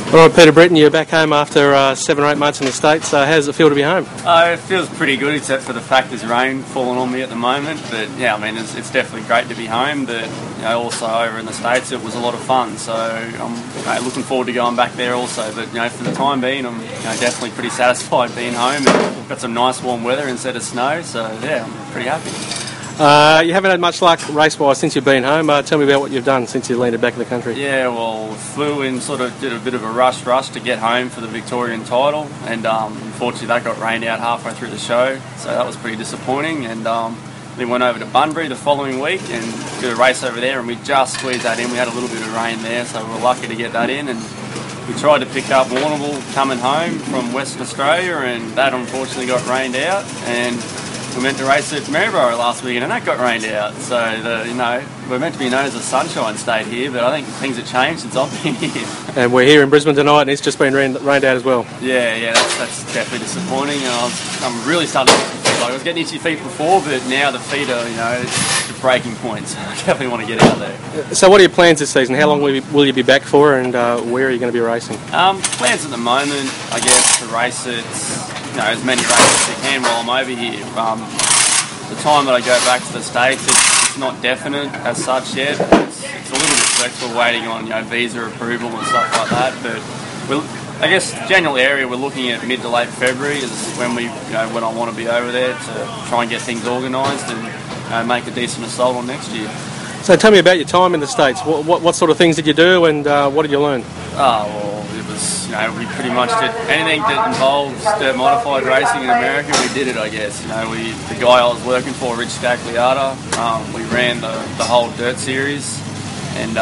All right, Peter Britten, you're back home after 7 or 8 months in the States. How does it feel to be home? It feels pretty good, except for the fact there's rain falling on me at the moment. But yeah, I mean, it's definitely great to be home. But also over in the States, it was a lot of fun. So I'm looking forward to going back there also. But for the time being, I'm definitely pretty satisfied being home. And got some nice warm weather instead of snow. So yeah, I'm pretty happy. You haven't had much luck race-wise since you've been home. Tell me about what you've done since you landed back in the country. Yeah, well, flew in, sort of did a bit of a rush to get home for the Victorian title, and unfortunately that got rained out halfway through the show, so that was pretty disappointing. And then went over to Bunbury the following week and did a race over there, and we just squeezed that in. We had a little bit of rain there, so we were lucky to get that in. And we tried to pick up Warrnambool coming home from Western Australia, and that unfortunately got rained out. And we meant to race at Maryborough last weekend, and that got rained out. So, we're meant to be known as a sunshine state here, but I think things have changed since I've been here. And we're here in Brisbane tonight, and it's just been rained out as well. Yeah, that's definitely disappointing. And I'm really starting to get like I was getting itchy feet before, but now the feet are, the breaking points. I definitely want to get out there. So, what are your plans this season? How long will you be back for, and where are you going to be racing? Plans at the moment, I guess, to race it. As many races as I can while I'm over here. The time that I go back to the States, it's not definite as such yet. It's a little bit flexible, waiting on visa approval and stuff like that. But I guess general area we're looking at mid to late February is when when I want to be over there to try and get things organised and make a decent assault on next year. So tell me about your time in the States. What sort of things did you do, and what did you learn? It was, we pretty much did anything that involves dirt modified racing in America. We did it, I guess. The guy I was working for, Rich Scagliata, we ran the whole dirt series, and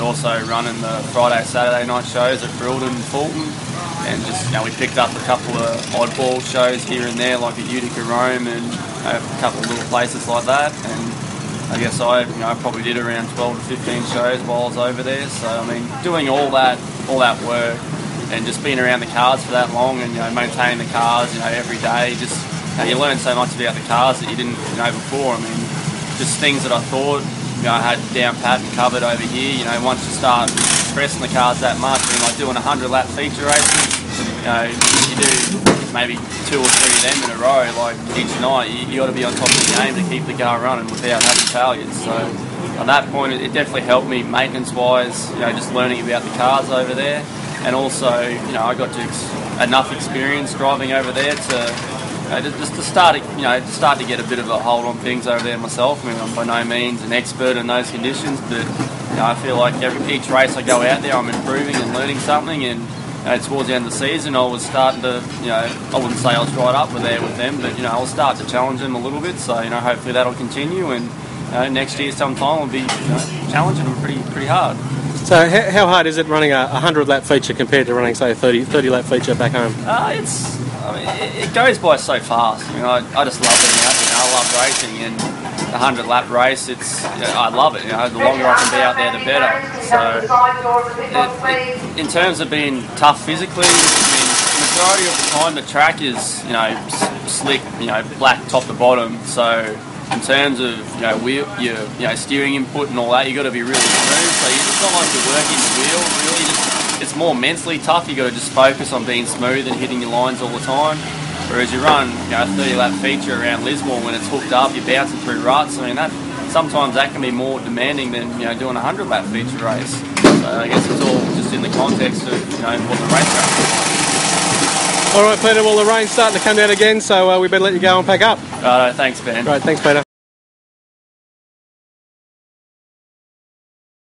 also running the Friday, Saturday night shows at Britten and Fulton, and just we picked up a couple of oddball shows here and there, like at Utica Rome and a couple of little places like that. And I guess I probably did around 12 to 15 shows while I was over there. So doing all that work and just being around the cars for that long and maintaining the cars every day, just you learn so much about the cars that you didn't know before. Just things that I thought I had down pat and covered over here. Once you start pressing the cars that much, like doing 100-lap feature races, you do maybe 2 or 3 of them in a row, like each night, you got to be on top of the game to keep the car running without having failures. So at that point, it definitely helped me maintenance-wise, just learning about the cars over there, and also, I got enough experience driving over there to just to start to get a bit of a hold on things over there myself. I'm by no means an expert in those conditions, but I feel like each race I go out there, I'm improving and learning something. And towards the end of the season, I was starting to, I wouldn't say I was right up with them, but I'll start to challenge them a little bit. So hopefully that'll continue, and next year sometime will be challenging them pretty hard. So how hard is it running a 100-lap feature compared to running, say, a 30-lap feature back home? It goes by so fast. I just love being out there. I love racing, and the 100-lap race, I love it. The longer I can be out there, the better. So, in terms of being tough physically, the majority of the time the track is, slick, black top to bottom. So, in terms of wheel, your steering input and all that, you got to be really smooth. So it's not like you're working the wheel. Really, it's more mentally tough. You got to just focus on being smooth and hitting your lines all the time. Whereas you run a 30-lap feature around Lismore when it's hooked up, you're bouncing through ruts. Sometimes that can be more demanding than doing a 100-lap feature race. So I guess it's all just in the context of what the racetrack is like. All right, Peter. Well, the rain's starting to come down again, so we better let you go and pack up. Righto, thanks, Ben. Right, thanks, Peter.